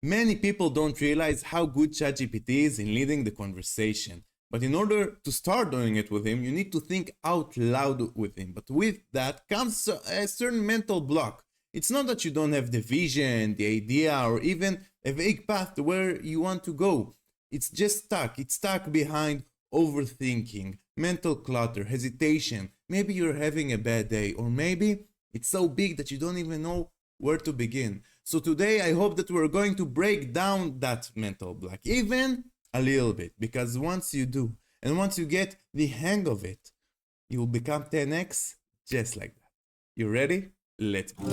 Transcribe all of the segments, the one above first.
Many people don't realize how good ChatGPT is in leading the conversation. But in order to start doing it with him, you need to think out loud with him. But with that comes a certain mental block. It's not that you don't have the vision, the idea, or even a vague path to where you want to go. It's just stuck. It's stuck behind overthinking, mental clutter, hesitation. Maybe you're having a bad day, or maybe it's so big that you don't even know where to begin. So today I hope that we're going to break down that mental block, even a little bit, because once you do, and once you get the hang of it, you will become 10x just like that. You ready? Let's go.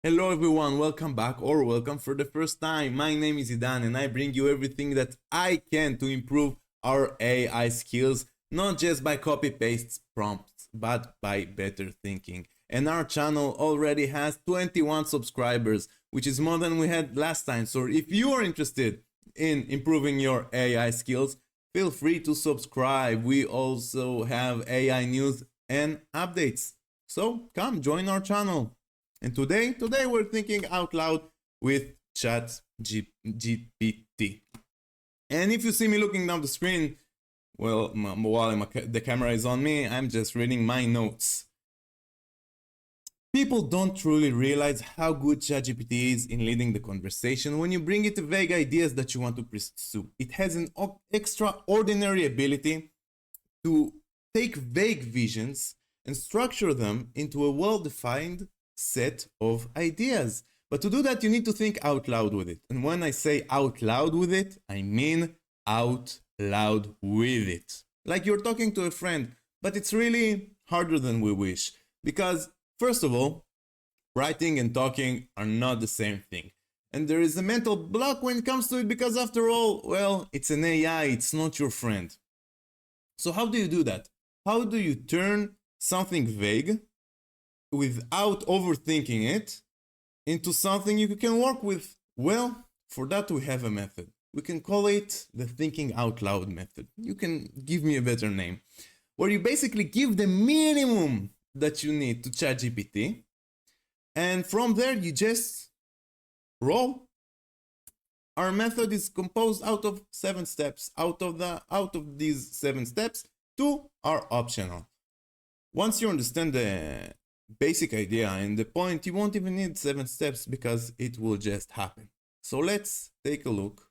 Hello everyone, welcome back or welcome for the first time. My name is Idan and I bring you everything that I can to improve our AI skills, not just by copy-paste prompts, but by better thinking. And our channel already has 21 subscribers, which is more than we had last time. So if you are interested in improving your AI skills, feel free to subscribe. We also have AI news and updates. So come join our channel. And today we're thinking out loud with ChatGPT. And if you see me looking down the screen, well, while the camera is on me, I'm just reading my notes. People don't truly realize how good ChatGPT is in leading the conversation when you bring it vague ideas that you want to pursue. It has an extraordinary ability to take vague visions and structure them into a well-defined set of ideas. But to do that, you need to think out loud with it. And when I say out loud with it, I mean out loud with it. Like you're talking to a friend, but it's really harder than we wish. Because first of all, writing and talking are not the same thing. And there is a mental block when it comes to it because after all, well, it's an AI, it's not your friend. So how do you do that? How do you turn something vague without overthinking it into something you can work with? Well, for that we have a method. We can call it the thinking out loud method. You can give me a better name. Where you basically give the minimum that you need to ChatGPT, and from there you just roll. Our method is composed out of 7 steps. Out of these 7 steps, 2 are optional. Once you understand the basic idea and the point, you won't even need 7 steps because it will just happen. So let's take a look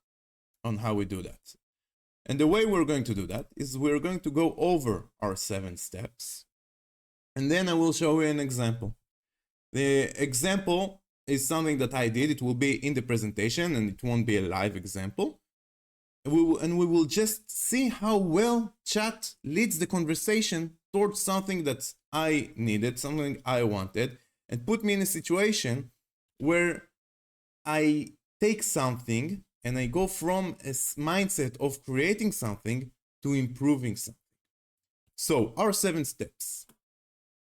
on how we do that. And the way we're going to do that is we're going to go over our 7 steps. And then I will show you an example. The example is something that I did. It will be in the presentation and it won't be a live example. And we will just see how well chat leads the conversation towards something that I needed, something I wanted, and put me in a situation where I take something and I go from a mindset of creating something to improving something. So our 7 steps.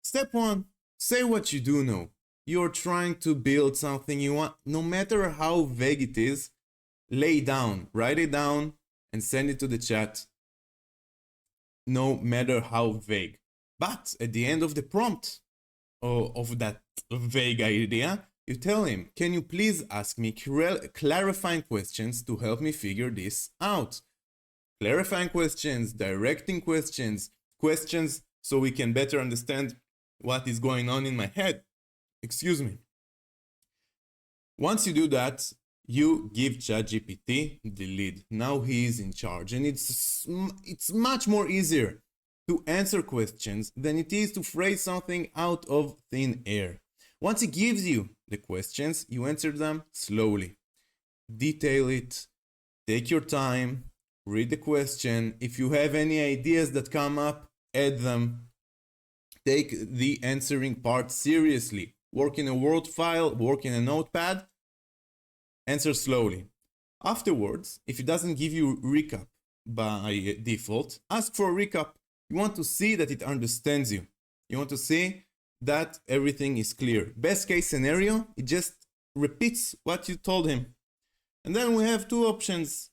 Step 1, say what you do know. You're trying to build something you want, no matter how vague it is, lay down, write it down and send it to the chat, no matter how vague. But at the end of the prompt of that vague idea, you tell him, can you please ask me clarifying questions to help me figure this out? Clarifying questions, directing questions, questions so we can better understand what is going on in my head. Excuse me. Once you do that, you give ChatGPT the lead. Now he is in charge, and it's much more easier to answer questions than it is to phrase something out of thin air. Once he gives you the questions, you answer them slowly. Detail it, take your time, read the question. If you have any ideas that come up, add them. Take the answering part seriously. Work in a Word file, work in a notepad, answer slowly. Afterwards, if it doesn't give you recap by default, ask for a recap. You want to see that it understands you. You want to see that everything is clear. Best case scenario, it just repeats what you told him. And then we have 2 options.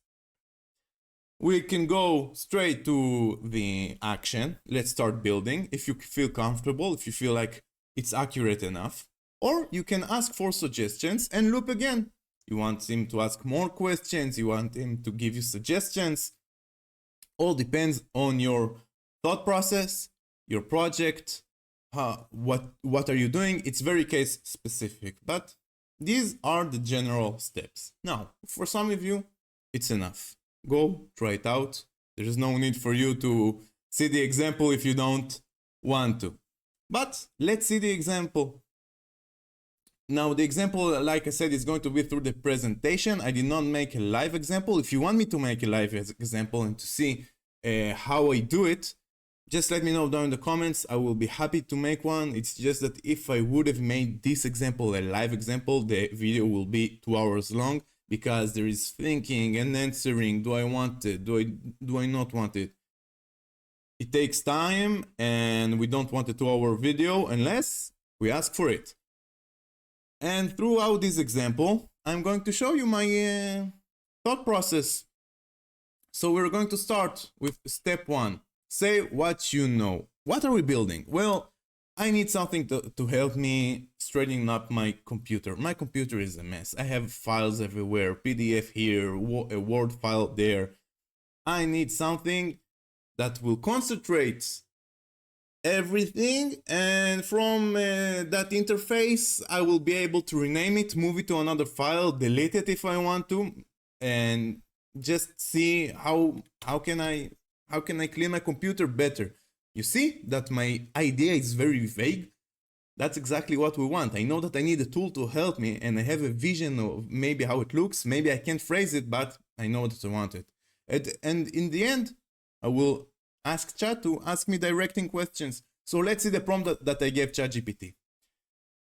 we can go straight to the action. Let's start building. If you feel comfortable, if you feel like it's accurate enough, or you can ask for suggestions and loop again. You want him to ask more questions, you want him to give you suggestions. All depends on your thought process, your project, what are you doing. It's very case specific, but these are the general steps. Now, for some of you, it's enough. Go try it out. There is no need for you to see the example if you don't want to. But let's see the example. Now, the example, like I said, is going to be through the presentation. I did not make a live example. If you want me to make a live example and to see how I do it, just let me know down in the comments. I will be happy to make one. It's just that if I would have made this example a live example, the video will be 2 hours long because there is thinking and answering. Do I want it? Do I not want it? It takes time and we don't want a 2-hour video unless we ask for it. And throughout this example, I'm going to show you my thought process. So we're going to start with step 1. Say what you know. What are we building? Well, I need something to help me straightening up my computer. My computer is a mess. I have files everywhere, PDF here, a Word file there. I need something that will concentrate everything, and from that interface I will be able to rename it, move it to another file, delete it if I want to, and just see how can I clean my computer better. You see that my idea is very vague. That's exactly what we want. I know that I need a tool to help me, and I have a vision of maybe how it looks. Maybe I can't phrase it, but I know that I want it. And in the end, I will ask Chat to ask me directing questions. So let's see the prompt that I gave ChatGPT.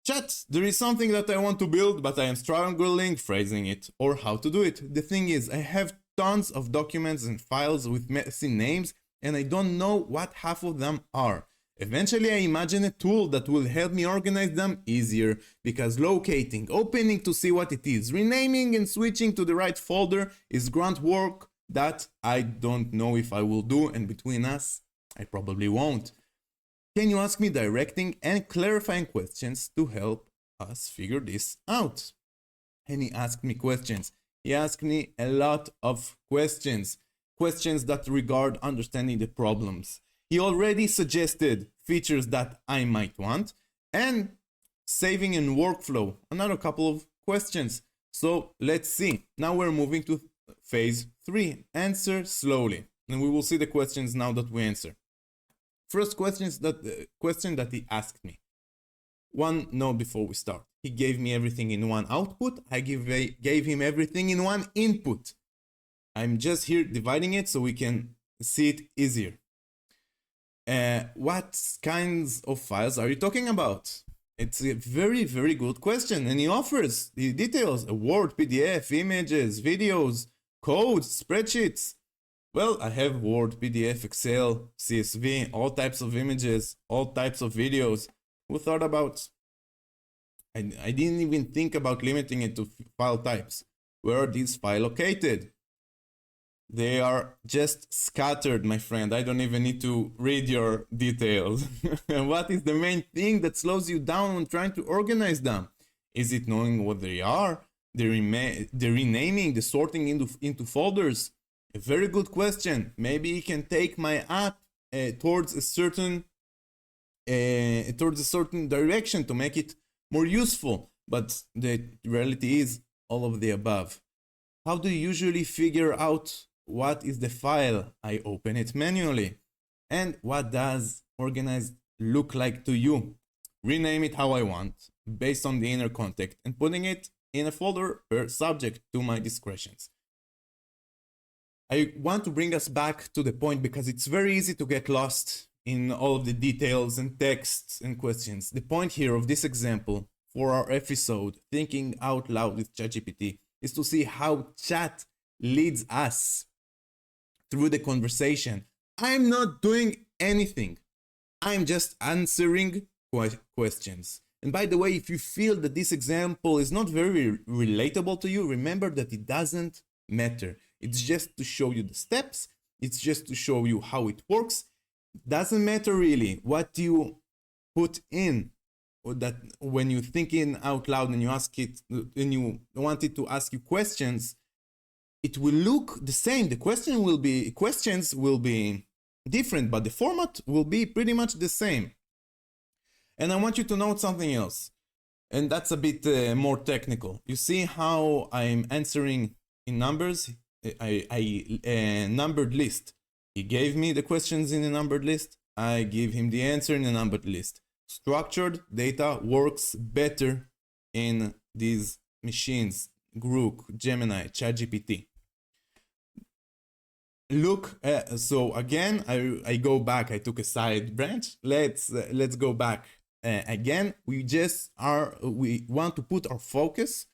Chat, there is something that I want to build, but I am struggling phrasing it or how to do it. The thing is, I have tons of documents and files with messy names, and I don't know what half of them are. Eventually, I imagine a tool that will help me organize them easier, because locating, opening to see what it is, renaming and switching to the right folder is grunt work that I don't know if I will do, and between us, I probably won't. Can you ask me directing and clarifying questions to help us figure this out? And he asked me questions. He asked me a lot of questions that regard understanding the problems. He already suggested features that I might want, and saving in workflow, another couple of questions. So let's see. Now we're moving to phase 3, answer slowly. And we will see the questions now that we answer. First question that he asked me. One note before we start. He gave me everything in one output. I gave him everything in one input. I'm just here dividing it so we can see it easier. What kinds of files are you talking about? It's a very, very good question, and he offers the details: a Word, PDF, images, videos, codes, spreadsheets. Well, I have Word, PDF, Excel, CSV, all types of images, all types of videos. Who thought about? I didn't even think about limiting it to file types. Where are these files located? They are just scattered, my friend. I don't even need to read your details. What is the main thing that slows you down when trying to organize them? Is it knowing what they are? The renaming, the sorting into folders? A very good question. Maybe you can take my app towards a certain direction to make it more useful. But the reality is all of the above. How do you usually figure out what is the file? I open it manually. And what does organized look like to you? Rename it how I want, based on the inner context, and putting it in a folder per subject to my discretions. I want to bring us back to the point because it's very easy to get lost in all of the details and texts and questions. The point here of this example for our episode, Thinking Out Loud with ChatGPT, is to see how chat leads us through the conversation. I'm not doing anything. I'm just answering questions. And by the way, if you feel that this example is not very relatable to you, remember that it doesn't matter. It's just to show you the steps. It's just to show you how it works. Doesn't matter really what you put in, or that when you're thinking out loud and you ask it and you want it to ask you questions, it will look the same. The questions will be different, but the format will be pretty much the same. And I want you to note something else, and that's a bit more technical. You see how I'm answering in numbers? I numbered list. He gave me the questions in a numbered list. I give him the answer in a numbered list. Structured data works better in these machines, Grok, Gemini, ChatGPT. Look, so again, I go back. I took a side branch. Let's go back again. We want to put our focus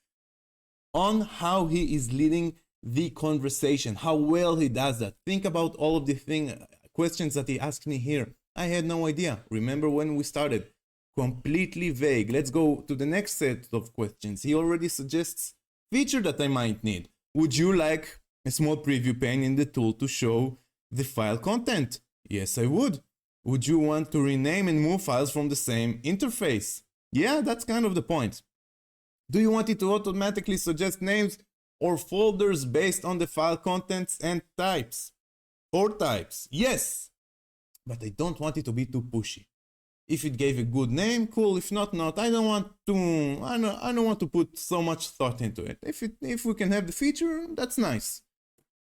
on how he is leading the conversation, how well he does that. Think about all of the questions that he asked me here. I had no idea. Remember when we started? Completely vague. Let's go to the next set of questions. He already suggests feature that I might need. Would you like a small preview pane in the tool to show the file content? Yes, I would. Would you want to rename and move files from the same interface? Yeah, that's kind of the point. Do you want it to automatically suggest names or folders based on the file contents and types? Or types? Yes, but I don't want it to be too pushy. If it gave a good name, cool. If not, not. I don't want to put so much thought into it. If we can have the feature, that's nice.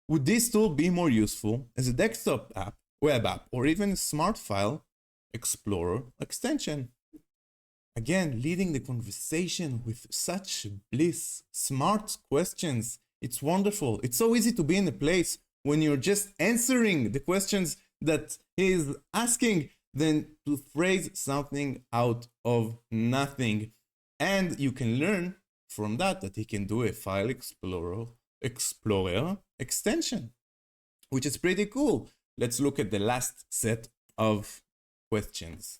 Would this tool be more useful as a desktop app, web app, or even a smart file explorer extension? Again, leading the conversation with such bliss, smart questions. It's wonderful. It's so easy to be in a place when you're just answering the questions that he is asking than to phrase something out of nothing. And you can learn from that he can do a file explorer extension, which is pretty cool. Let's look at the last set of questions.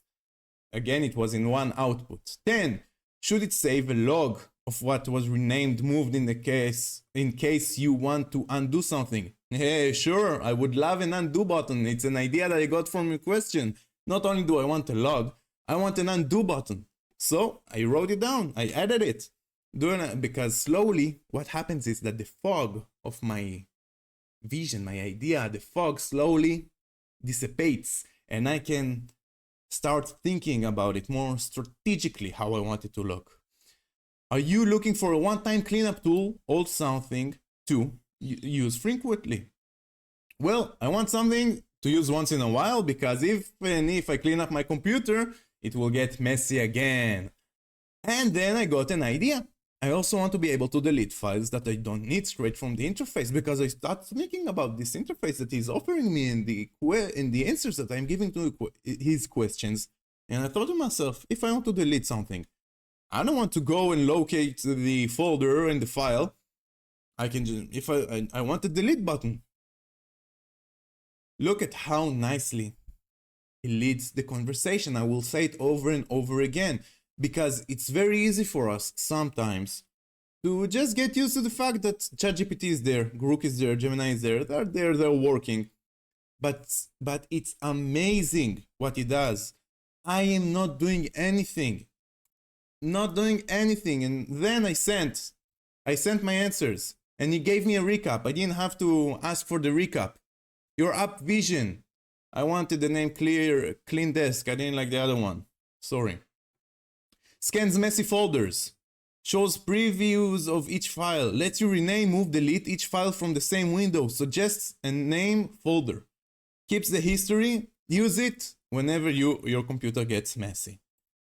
Again, it was in one output. 10. Should it save a log of what was renamed, moved in case you want to undo something? Hey, sure, I would love an undo button. It's an idea that I got from your question. Not only do I want a log, I want an undo button. So I wrote it down. I added it. Because slowly what happens is that the fog of my vision, my idea, the fog slowly dissipates, and I can start thinking about it more strategically, how I want it to look. Are you looking for a one-time cleanup tool or something to use frequently? Well, I want something to use once in a while, because if I clean up my computer, it will get messy again. And then I got an idea. I also want to be able to delete files that I don't need straight from the interface, because I start thinking about this interface that he's offering me in the answers that I'm giving to his questions. And I thought to myself, if I want to delete something, I don't want to go and locate the folder and the file. I can just, if I want the delete button. Look at how nicely he leads the conversation. I will say it over and over again, because it's very easy for us sometimes to just get used to the fact that ChatGPT is there, Grok is there, Gemini is there, they're working. But it's amazing what he does. I am not doing anything. And then I sent my answers, and he gave me a recap. I didn't have to ask for the recap. Your app vision. I wanted the name clean desk. I didn't like the other one. Sorry. Scans messy folders. Shows previews of each file. Lets you rename, move, delete each file from the same window. Suggests a name folder. Keeps the history. Use it whenever your computer gets messy.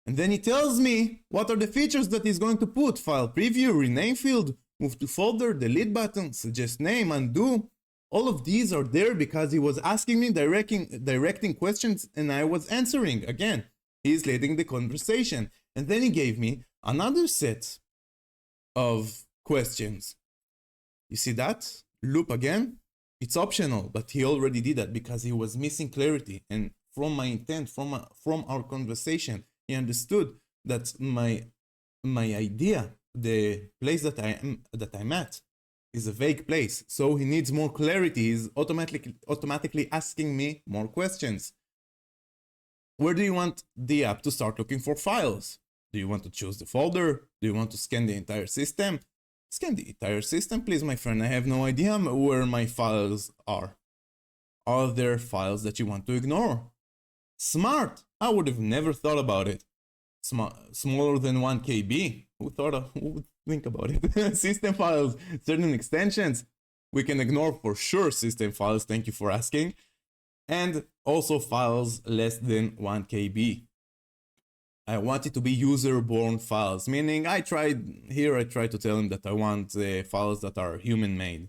And then he tells me what are the features that he's going to put. File preview, rename field, move to folder, delete button, suggest name, undo. All of these are there because he was asking me directing questions, and I was answering. Again, he's leading the conversation. And then he gave me another set of questions. You see that? Loop again. It's optional, but he already did that because he was missing clarity. And from my intent, from our conversation, he understood that my idea, the place that I'm at, is a vague place, so he needs more clarity. He's automatically asking me more questions. Where do you want the app to start looking for files? Do you want to choose the folder? Do you want to scan the entire system? Scan the entire system, please, my friend. I have no idea where my files are. Are there files that you want to ignore? Smart! I would have never thought about it. Smaller than 1 KB? Who would think about it? System files, certain extensions. We can ignore for sure system files, thank you for asking. And also files less than 1 KB. I want it to be user-born files, meaning I tried to tell him that I want files that are human-made.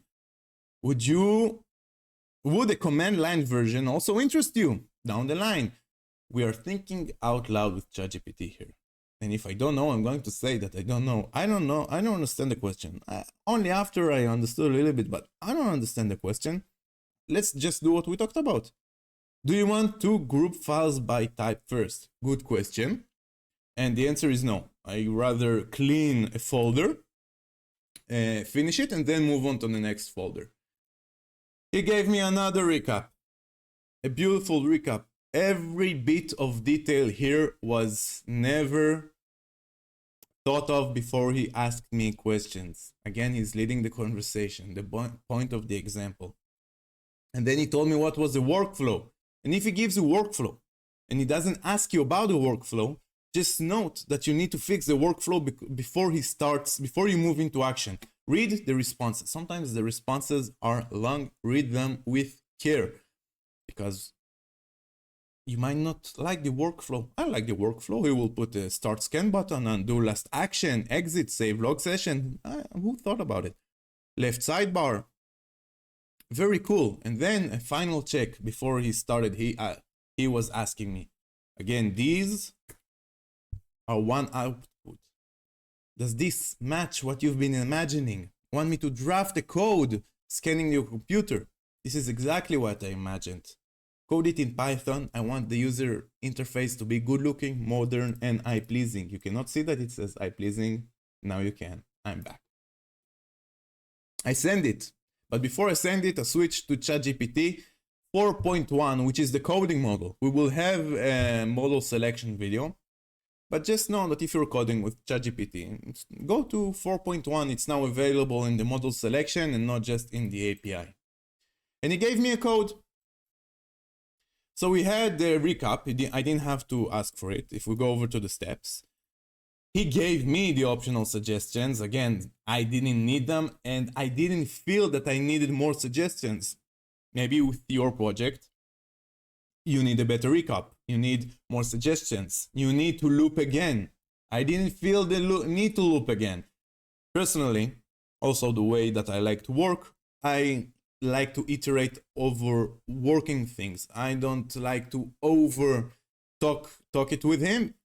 Would a command line version also interest you down the line? We are thinking out loud with ChatGPT here. And if I don't know, I'm going to say that I don't know. I don't understand the question. Only after I understood a little bit, but I don't understand the question. Let's just do what we talked about. Do you want to group files by type first? Good question. And the answer is no. I rather clean a folder, finish it, and then move on to the next folder. He gave me another recap. A beautiful recap. Every bit of detail here was never thought of before he asked me questions. Again, he's leading the conversation, the point of the example. And then he told me what was the workflow. And if he gives you workflow and he doesn't ask you about the workflow, just note that you need to fix the workflow before you move into action. Read the responses. Sometimes the responses are long. Read them with care because you might not like the workflow. I like the workflow. He will put a start scan button, undo last action, exit, save log session. Who thought about it? Left sidebar. Very cool. And then a final check before he started. He was asking me, again, these are one output. Does this match what you've been imagining? Want me to draft the code scanning your computer? This is exactly what I imagined. Code it in Python. I want the user interface to be good looking, modern, and eye-pleasing. You cannot see that it says eye-pleasing. Now you can. I'm back. I send it. But before I send it, I switch to ChatGPT 4.1, which is the coding model. We will have a model selection video. But just know that if you're coding with ChatGPT, go to 4.1. It's now available in the model selection and not just in the API. And he gave me a code. So we had the recap. I didn't have to ask for it. If we go over to the steps, he gave me the optional suggestions. Again, I didn't need them and I didn't feel that I needed more suggestions. Maybe with your project, you need a better recap. You need more suggestions. You need to loop again. I didn't feel the need to loop again. Personally, also the way that I like to work, I like to iterate over working things. I don't like to over talk it with him.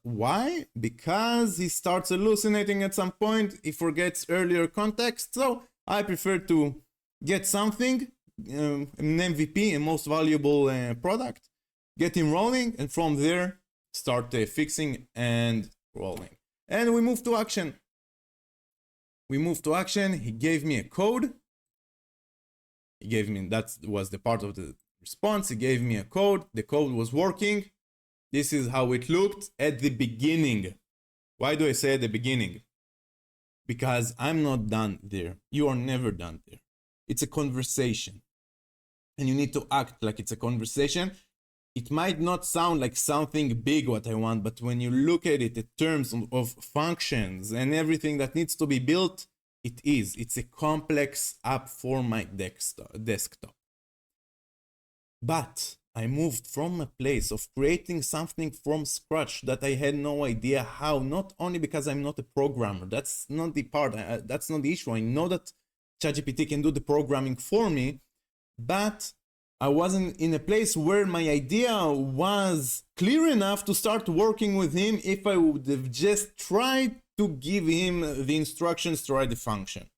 Why? Because he starts hallucinating at some point. He forgets earlier context. So I prefer to get something, an MVP, a most valuable product, get him rolling, and from there start fixing and rolling. And we move to action. He gave me a code. That was the part of the response. He gave me a code. The code was working. This is how it looked at the beginning. Why do I say at the beginning? Because I'm not done there. You are never done there. It's a conversation. And you need to act like it's a conversation. It might not sound like something big what I want, but when you look at it in terms of functions and everything that needs to be built, it is. It's a complex app for my desktop. But I moved from a place of creating something from scratch that I had no idea how, not only because I'm not a programmer. That's not the part, that's not the issue. I know that ChatGPT can do the programming for me, but I wasn't in a place where my idea was clear enough to start working with him if I would have just tried to give him the instructions to write the function.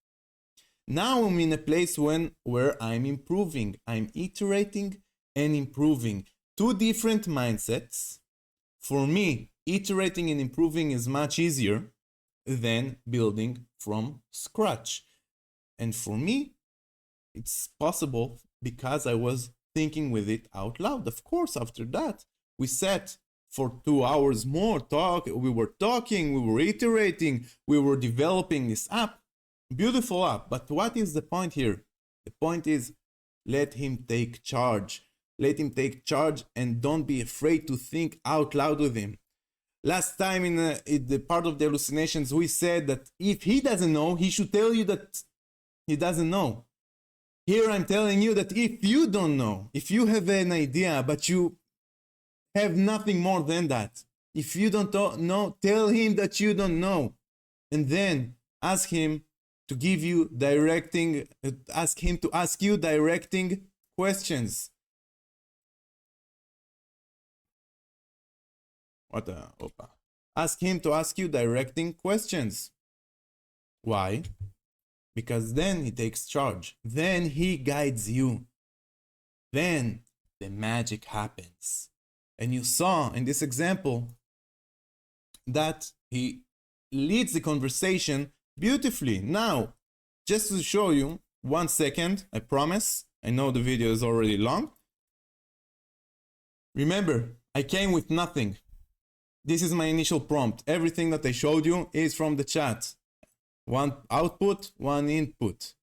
Now I'm in a place where I'm improving. I'm iterating and improving. Two different mindsets. For me, iterating and improving is much easier than building from scratch. And for me, it's possible because I was thinking with it out loud. Of course, after that, we sat for 2 hours more, we were talking, we were iterating, we were developing this app. Beautiful app. But what is the point here? The point is, let him take charge. Let him take charge and don't be afraid to think out loud with him. Last time in the part of the hallucinations, we said that if he doesn't know, he should tell you that he doesn't know. Here I'm telling you that if you don't know, if you have an idea, but you have nothing more than that, if you don't know, tell him that you don't know. And then ask him to give you ask him to ask you directing questions. Ask him to ask you directing questions. Why? Because then he takes charge. Then he guides you. Then the magic happens. And you saw in this example that he leads the conversation beautifully. Now, just to show you, 1 second, I promise. I know the video is already long. Remember, I came with nothing. This is my initial prompt. Everything that I showed you is from the chat. 1 output, 1 input.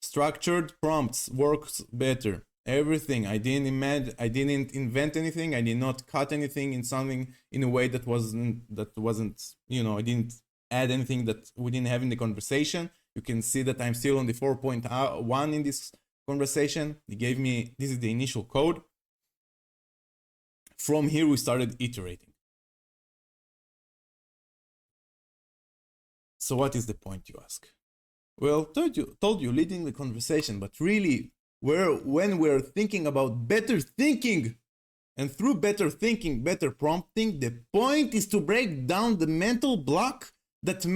Structured prompts works better. Everything. I didn't invent anything. I did not cut anything in something in a way that wasn't, I didn't add anything that we didn't have in the conversation. You can see that I'm still on the 4.1 in this conversation. They gave me, this is the initial code. From here, we started iterating. So what is the point, you ask? Well, told you, leading the conversation, but really, when we're thinking about better thinking, and through better thinking, better prompting, the point is to break down the mental block that we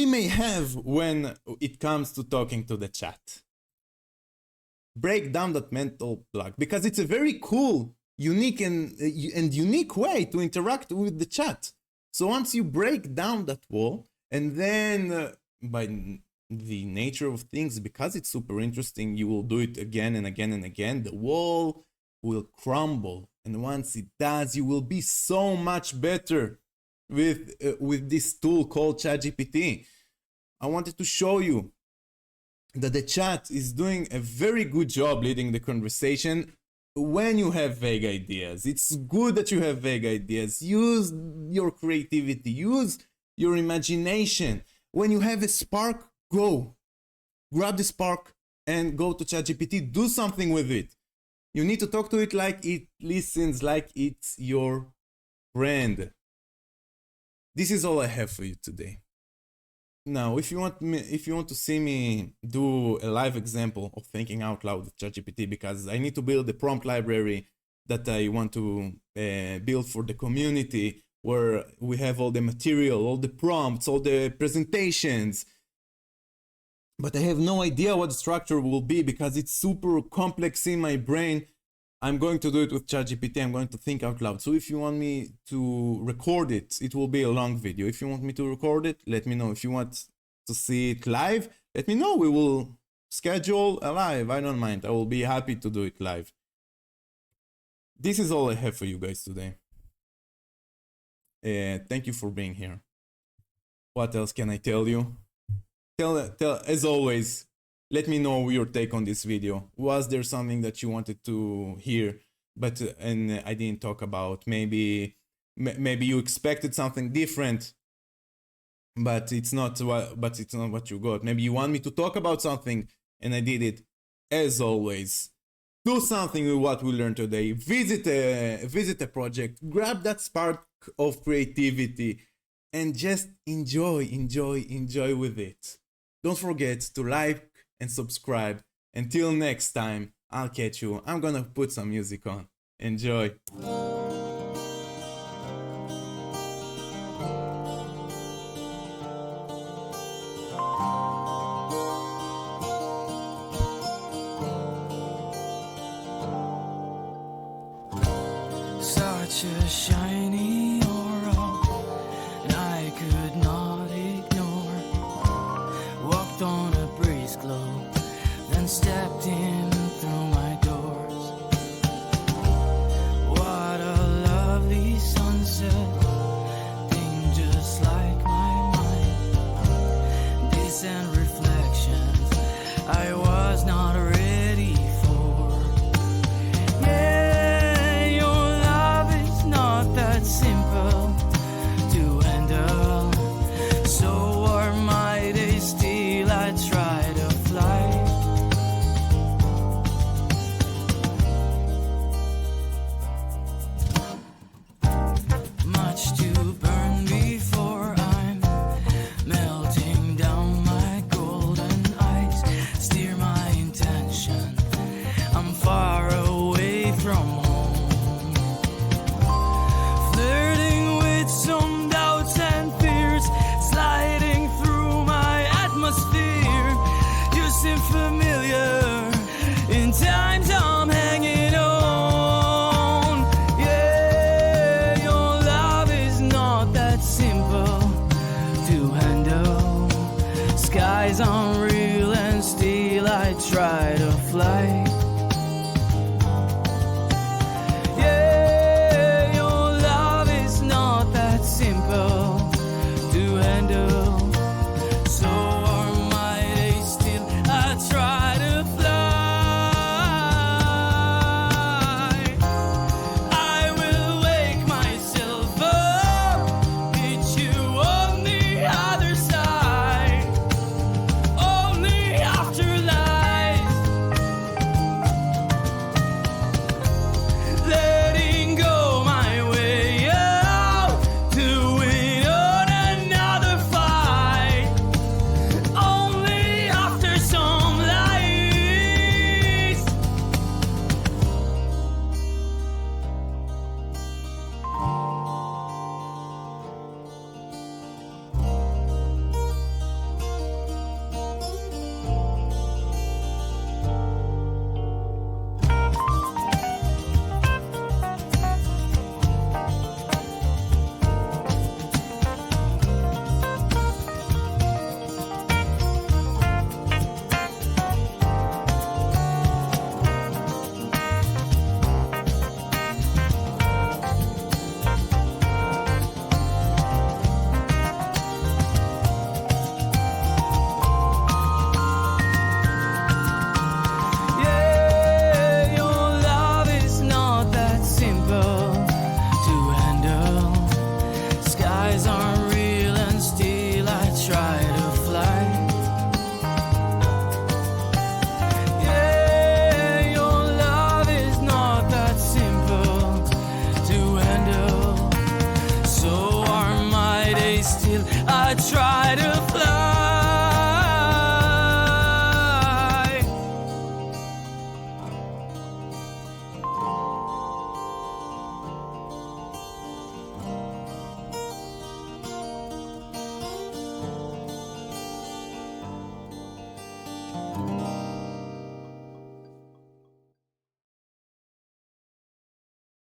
may have when it comes to talking to the chat. Break down that mental block, because it's a very cool, unique and unique way to interact with the chat. So once you break down that wall, and then by the nature of things, because it's super interesting, you will do it again and again and again, the wall will crumble. And once it does, you will be so much better with this tool called ChatGPT. I wanted to show you that the chat is doing a very good job leading the conversation when you have vague ideas. It's good that you have vague ideas. Use your creativity, use your imagination. When you have a spark, go. Grab the spark and go to ChatGPT. Do something with it. You need to talk to it like it listens, like it's your friend. This is all I have for you today. Now, if you want to see me do a live example of thinking out loud with ChatGPT, because I need to build a prompt library that I want to build for the community, where we have all the material, all the prompts, all the presentations. But I have no idea what the structure will be because it's super complex in my brain. I'm going to do it with ChatGPT. I'm going to think out loud. So if you want me to record it, it will be a long video. If you want me to record it, let me know. If you want to see it live, let me know. We will schedule a live. I don't mind. I will be happy to do it live. This is all I have for you guys today. Thank you for being here. What else can I tell you? As always, let me know your take on this video. Was there something that you wanted to hear, and I didn't talk about? Maybe you expected something different, but it's not what you got. Maybe you want me to talk about something, and I did it. As always, do something with what we learned today. Visit a project. Grab that spark of creativity, and just enjoy with it. Don't forget to like and subscribe. Until next time, I'll catch you. I'm gonna put some music on. Enjoy. Such a shiny